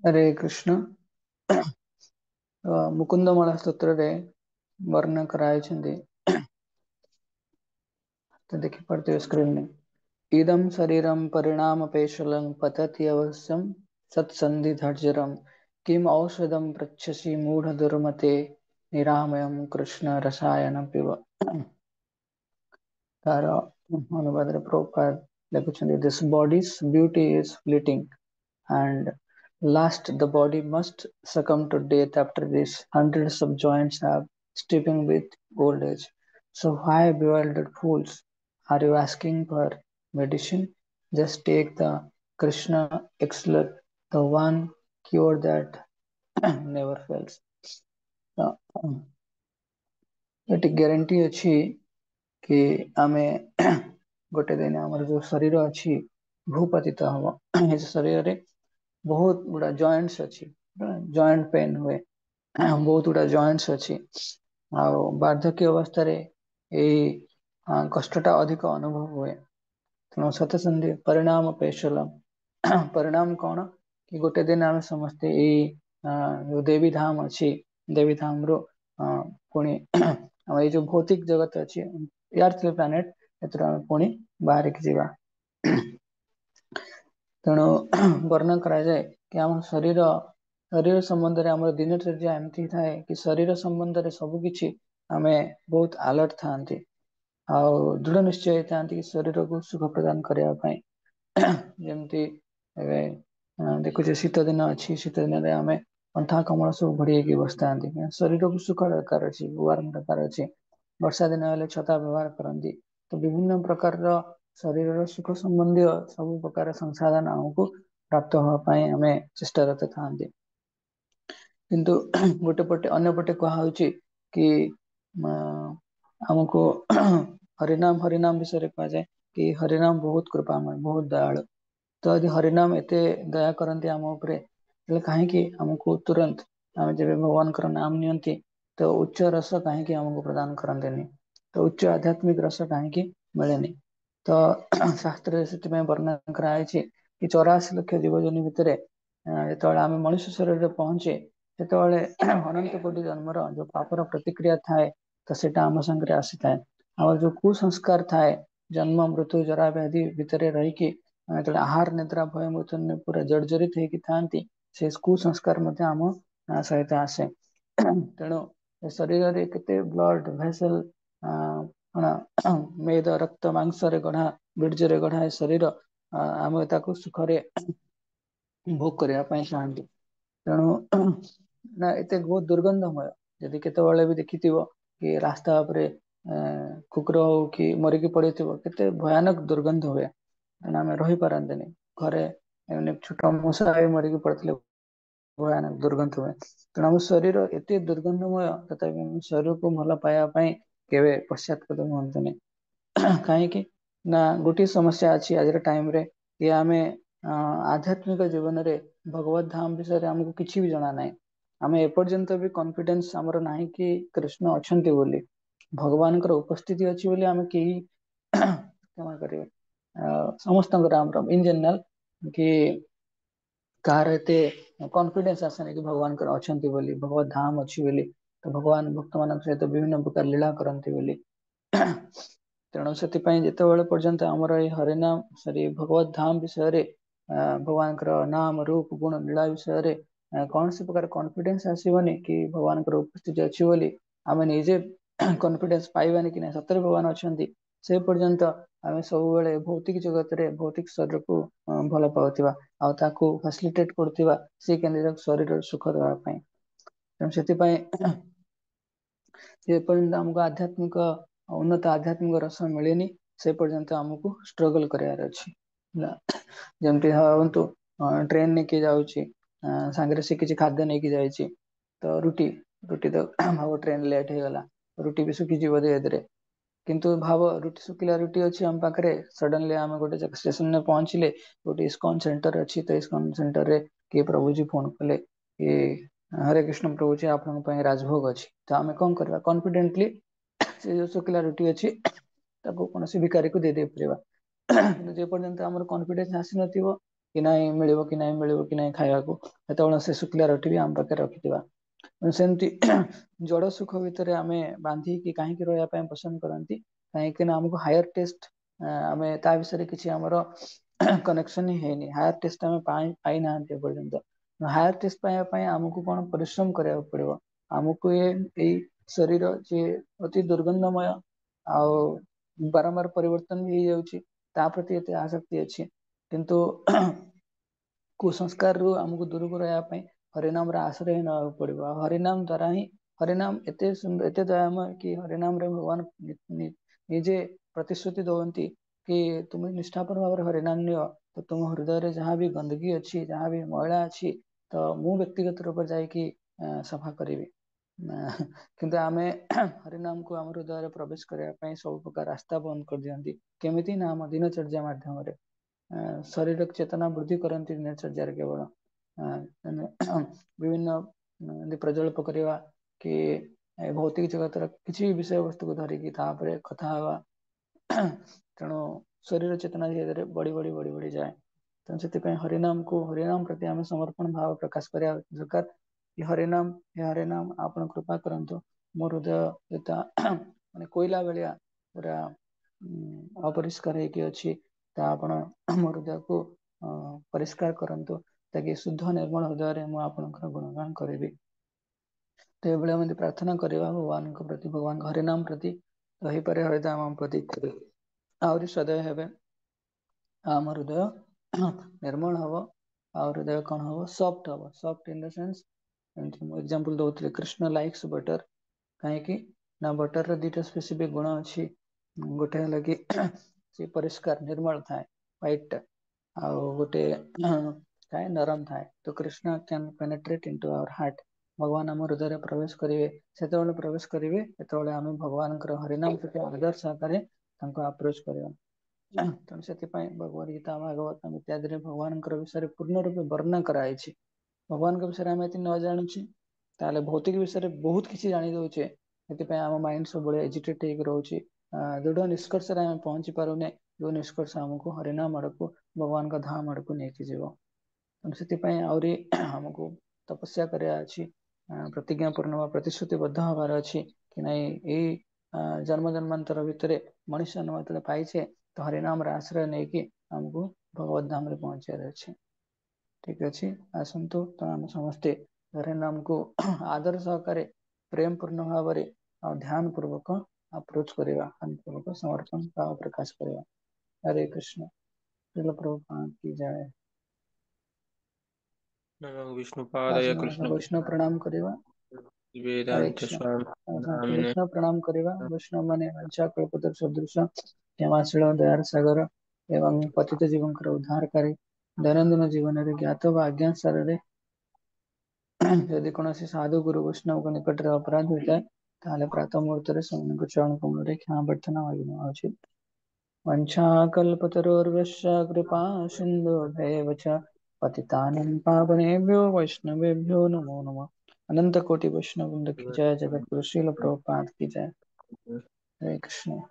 हरे कृष्ण। मुकुंदमाला स्तोत्र रे वर्णन करायछन्ति तो देखि पढ़ते स्क्रीन में। इदं शरीरं परिणामपेशलं पतति अवश्यं सत्सन्धि धैर्जरं किम औषधं पृच्छसि मूढदुर्मते निरामयं कृष्ण रसायन पिब। तार अनुवाद Prabhupada लिखुछन्ति this body's beauty is fleeting and last the body must succumb to death after this hundreds of joints have stripping with old age. So why bewildered fools are you asking for medicine? Just take the Krishna elixir, the one cure that never fails. Eighty guarantee अच्छी कि आमे गोटे दिन आमर जो शरीर अच्छी भूपतित हम इस शरीर रे बहुत गुड़ा जॉइंट्स अच्छी जॉइंट पेन हुए बहुत गुड़ा जॉइंट्स अच्छी आ वार्धक्य अवस्था रे कष्टटा अधिक अनुभव हुए तेणु सतसंधि परिणाम पेशलम परिणाम कौन कि गोटे दिन आम समस्ते जो देवी धाम अच्छी देवी धाम रो पुणी ये जो भौतिक जगत अच्छी अर्थ प्लानेट एतर पुणी बाहर की जीवा तेणु वर्णन करा जाए कि आम शरीर शरीर संबंध रे आम दिनचर्या एमती थाए कि शरीर संबंध रे सब किछि आमे बहुत अलर्ट थांती आ दृढ़ निश्चय थांती कि शरीर को सुख प्रदान करने पाई जमती एबे देखुचे शीत दिन अच्छी शीत दिन रे आमे अंथा कमल सब घोड़ी की बसता शरीर को सुख दरकार अच्छी वार्म दरकार अच्छी वर्षा दिन हेले छता व्यवहार करती तो विभिन्न प्रकार शरीर सुख संबंधी सब प्रकार संसाधन आमको प्राप्त होगापाई आमे चेष्टारत थांती किंतु गोटे पटे अन्य पटे कहा कि हमको हरिनाम विषय रे कहा जाए कि हरिनाम बहुत कृपामय बहुत दयालु तो यदि हरिनाम एते दया करते आम उपरे कहीं हमको तुरंत आम जब भगवान नाम नियंती तो उच्च रस कहीं हमको प्रदान करते तो उच्च आध्यात्मिक रस कहीं मिलेनि तो शास्त्र से वर्णन कराई कि 84 लक्ष जीवजनी भितर जो आम मनुष्य शरीर में पहुंचे जो अनंत कोटि जन्मर जो पापर प्रतिक्रिया थाए तो सेटा आम संगे आसी थाए आम जो कुसंस्कार थाए जन्म मृत्यु जरा व्याधि भितर रही आहार निद्रा भय मृत्यु पूरा जर्जरित होती थांती से कुसंस्कार आम सहित आसे तेणु शरीर रे केते ब्लड भेसल मेद रक्त मांस रे गढ़ा बीर्ज रे गढ़ा ए शरीर आम ताको सुखरे भोग करने चाहती तेणु ना एते बहुत दुर्गंधमय जदि केतबेले भी देखिथिबो कि रास्ता उपरे कुकुर हो कि मरिकी पड़िथिबो केते भयानक दुर्गंध हुए तेणु आम रही पारंतनी घरे छोट मशा मरिकी पड़े भयानक दुर्गंध हुए तेणु आम शरीर एते दुर्गंधमय तथापि आम शरीर को भल पाइबापी केवे पश्चातपद हुंतुनि कहीं ना गोटे समस्या अच्छी आज टाइम रे कि आमे आध्यात्मिक जीवन रे भगवत धाम विषय हमको किसी भी जना ना आम एपर्यंत भी कॉन्फिडेंस आमर ना कि कृष्ण अच्छा बोली भगवान उपस्थिति अच्छी बोली आम कहीं क्षमा करेंगे समस्त राम राम इन जनरल कि कार एते कॉन्फिडेंस आसने कि भगवान अच्छा बोली भगवत धाम अच्छी बोली तो भगवान भक्त मान सहित विभिन्न प्रकार लीला करती बोली तेणु से जिते पर्यंत आमर ये हरिनाम सॉरी भगवत धाम विषय भगवान नाम रूप गुण लीला विषय कौन सी प्रकार कॉन्फिडेंस आसबनी कि भगवान उपस्थिति अच्छी बोली आम निजे कॉन्फिडेंस पाइबानी कि सतरे भगवान अच्छा से पर्यंत आम सब भौतिक जगत रे भौतिक शरीर को भल पाउथिबा आ ताको फैसिलिटेट करथिबा से केन्द्र शरीर सुख देवाई तेणु से पर्यंत आमको आध्यात्मिक उन्नत आध्यात्मिक रस मिलेनि से पर्यंत आमको स्ट्रगल करार अच्छी जमती भावतु ट्रेन नहीं किए जाऊँगी सांगे से किसी खाद्य नहीं कि जाइए तो रुटी रुटी तो भाव ट्रेन लेट हो गला रुटी भी सुखीजी धीरे किंतु भाव रुटी सुखिला रुटी अच्छी आम पाखे सडनली आम गोटे स्टेशन में पहुंचले गोटे इस्कॉन सेंटर अच्छी तो इस्कॉन सेंटर रे किए प्रभुजी फोन कले कि हरे कृष्ण प्रभुजी आपण राजभोग अच्छी तो आम कौन करवा कॉन्फिडेंटली से जो शुक्ला रुटी अच्छी कौन भिकारी को दे पार जे पर्यंत आम कॉन्फिडेंस आसी नथिबो कि नाଇଁ मिଳିବ कि ନାଇଁ ମିଳିବ କି ନାଇଁ ଖାଇବାକୁ, ସେତେବେଳେ ସେ ଶୁଖିଲା ରୁଟି ବି ଆମ ପାଖରେ ରଖିଥିବା। ସେମିତି ଜଡ଼ ସୁଖ ଭିତରେ ଆମେ ବାନ୍ଧିକି କାହିଁକି ରହିବା ପାଇଁ ପସନ୍ଦ କରନ୍ତି, କାହିଁକି ନା ଆମକୁ ହାୟର ଟେଷ୍ଟ, ଆମେ ତା ବିଷୟରେ କିଛି ଆମର କନେକ୍ସନ ହିଁ ହେଇନି, ହାୟର ଟେଷ୍ଟ ଆମେ ପାଇନାହାନ୍ତି ଏପର୍ଯ୍ୟନ୍ତ। ହାୟର ଟେଷ୍ଟ ପାଇବା ପାଇଁ ଆମକୁ କଣ ପରିଶ୍ରମ କରିବାକୁ ପଡିବ, ଆମକୁ ଏଇ ଶରୀର ଯିଏ ଅତି ଦୁର୍ଗନ୍ଧମୟ ଆଉ ବାରମ୍ବାର ପରିବର୍ତ୍ତନ ବି ହେଇଯାଉଛି, ତା ପ୍ରତି ଏତେ ଆସକ୍ତି ଅଛି। କିନ୍ତୁ କୁସଂସ୍କାରରୁ ଆମକୁ ଦୂରକୁ ରହିବା ପାଇଁ ହରିନାମର ଆଶ୍ରୟ ହିଁ ନେବାକୁ ପଡିବ। ଆଉ ହରିନାମ ଦ୍ଵାରା ହିଁ, ହରିନାମ ଏତେ ସୁନ୍ଦର ଏତେ ଦୟାମୟ କି ହରିନାମରେ ଭଗବାନ ନିଜେ ପ୍ରତିଶ୍ରୁତି ଦଉନ୍ତି କି ତୁମେ ନିଷ୍ଠାପର ଭାବରେ ହରିନାମ ନିଅ, ତ ତୁମ ହୃଦୟରେ ଯାହା ବି ଗନ୍ଦଗୀ ଅଛି, ଯାହା ବି ମଇଳା ଅଛି, ତ ମୁଁ ବ୍ୟକ୍ତିଗତ ରୂପରେ ଯାଇକି ସଫା କରିବି। କିନ୍ତୁ ଆମେ ହରିନାମକୁ ଆମ ହୃଦୟରେ ପ୍ରବେଶ କରିବା ପାଇଁ ସବୁ ପ୍ରକାର ରାସ୍ତା ବନ୍ଦ କରିଦିଅନ୍ତି। କେମିତି ନା ଆମ ଦିନଚର୍ଯ୍ୟା ମାଧ୍ୟମରେ ଶରୀର ଚେତନା ବୃଦ୍ଧି କରନ୍ତି ଦିନଚର୍ଯ୍ୟାରେ କେବଳ ବିଭିନ୍ନ ପ୍ରଜଳ୍ପ କରିବା କି ଭୌତିକ ଜଗତର କିଛି ବିଷୟ ବସ୍ତୁକୁ ଧରିକି ତାପରେ କଥା ହେବା, ତେଣୁ ଶରୀର ଚେତନା ଧୀରେ ଧୀରେ ବଢି ବଢି ଯାଏ। ତେଣୁ ସେଥିପାଇଁ ହରିନାମ ପ୍ରତି ଆମେ ସମର୍ପଣ ଭାବ ପ୍ରକାଶ କରିବା ଦରକାର। ହରିନାମ, ହେ ହରିନାମ, ଆପଣ କୃପା କରନ୍ତୁ, ମୋ ହୃଦୟ ଏଟା ମାନେ କୋଇଲା ଭଳିଆ ପୁରା ଅପରିଷ୍କାର ହେଇକି ଅଛି, ତା ଆପଣ ମୋ ହୃଦୟକୁ ପରିଷ୍କାର କରନ୍ତୁ, ତାକି ଶୁଦ୍ଧ ନିର୍ମଳ ହୃଦୟରେ ମୁଁ ଆପଣଙ୍କର ଗୁଣଗାନ କରିବି। ତ ଏଭଳି ଏମିତି ପ୍ରାର୍ଥନା କରିବା ଭଗବାନଙ୍କ ପ୍ରତି, ଭଗବାନଙ୍କ ହରିନାମ ପ୍ରତି, ତ ହେଇପାରେ ହରିତ ଆମ ପ୍ରତି ଆହୁରି ସଦୟ ହେବେ, ଆମ ହୃଦୟ ନିର୍ମଳ ହବ, ଆଉ ହୃଦୟ କଣ ହବ, ସଫ୍ଟ ହବ। ସଫ୍ଟ ଇନ ଦ ସେନ୍ସ, ମୁଁ ଏକ୍ସାମ୍ପଲ ଦଉଥିଲି, କୃଷ୍ଣ ଲାଇକ୍ସ ବଟର, କାହିଁକି ନା ବଟରର ଦିଟା ସ୍ପେସିଫିକ ଗୁଣ ଅଛି। ଗୋଟେ ହେଲା କି ସେ ପରିଷ୍କାର ନିର୍ମଳ ଥାଏ, ହ୍ୱାଇଟ ଟା, ଆଉ ଗୋଟେ ଥାଏ ନରମ ଥାଏ। ତ Krishna can penetrate into our heart, ଭଗବାନ ଆମ ହୃଦୟରେ ପ୍ରବେଶ କରିବେ। ସେତେବେଳେ ପ୍ରବେଶ କରିବେ ଯେତେବେଳେ ଆମେ ଭଗବାନଙ୍କର ହରିନାମ ପ୍ରତି ଆଦର ସହକାରେ ତାଙ୍କୁ ଆପ୍ରୋଚ କରିବା। ତେଣୁ ସେଥିପାଇଁ ଭଗବତ ଗୀତା, ଭାଗବତ ଇତ୍ୟାଦିରେ ଭଗବାନଙ୍କର ବିଷୟରେ ପୂର୍ଣ୍ଣ ରୂପେ ବର୍ଣ୍ଣନା କରାଯାଇଛି। ଭଗବାନଙ୍କ ବିଷୟରେ ଆମେ ଯଦି ନ ଜାଣୁଛେ, ତାହେଲେ ଭୌତିକ ବିଷୟରେ ବହୁତ କିଛି ଜାଣି ଦଉଛେ, ସେଥିପାଇଁ ଆମ ମାଇଣ୍ଡ ସବୁବେଳେ ଏଜିଟେଟ ହେଇକି ରହୁଛି, ଦୃଢ ନିଷ୍କର୍ଷରେ ଆମେ ପହଞ୍ଚି ପାରୁନେ, ଯୋଉ ନିଷ୍କର୍ଷ ଆମକୁ ହରିନାମ ଆଡକୁ, ଭଗବାନଙ୍କ ଧାମ ଆଡକୁ ନେଇକି ଯିବ। ତେଣୁ ସେଥିପାଇଁ ଆହୁରି ଆମକୁ ତପସ୍ୟା କରିବା ଅଛି, ପ୍ରତିଜ୍ଞା ପୂର୍ଣ୍ଣ ବା ପ୍ରତିଶ୍ରୁତିବଦ୍ଧ ହବାର ଅଛି କି ନାଇଁ ଏଇ ଜନ୍ମ ଜନ୍ମାନ୍ତର ଭିତରେ ମଣିଷ ଜନ୍ମ ଯେତେବେଳେ ପାଇଛେ, ତ ହରିନାମର ଆଶ୍ରୟ ନେଇକି ଆମକୁ ଭଗବତ ଧାମରେ ପହଞ୍ଚିବାର ଅଛି। ଠିକ ଅଛି, ଆସନ୍ତୁ ତ ଆମେ ସମସ୍ତେ ହରିନାମକୁ ଆଦର ସହକାରେ, ପ୍ରେମ ପୂର୍ଣ୍ଣ ଭାବରେ ଆଉ ଧ୍ୟାନ ପୂର୍ବକ ଆପ୍ରୋଚ କରିବା, ପୂର୍ବକ ସମର୍ପଣ ଭାବ ପ୍ରକାଶ କରିବା। हरे कृष्ण। श्रील प्रभुपाद की जय। नमो विष्णुपादाय कृष्ण वैष्णव प्रणाम करिवा। हरे वेदांत कृष्ण। स्वामी नामिने वैष्णव प्रणाम करिवा। वैष्णव माने वंशा कल्पतरु सदृश क्षमाशील दयार सागर एवं पतित जीवनकर उद्धारकारी, दैनंदिन जीवन रे ज्ञात व अज्ञात सारे यदि कौनसी साधु गुरु वैष्णव को निकट अपराध होता है, ताले प्रातः मुहूर्त सेମାନଙ୍କୁ चरण कमल रे क्षमा प्रार्थना मांगना उचित। वंशाकल्पतरुर्वश्च कृपा सिन्धुभ्येव च पतितानां पावनेभ्यो वैष्णवेभ्यो नमो नमः। अनंत कोटि वैष्णव वृंद की जय, जगत गुरु श्रील प्रभुपाद की जय। हरे कृष्ण।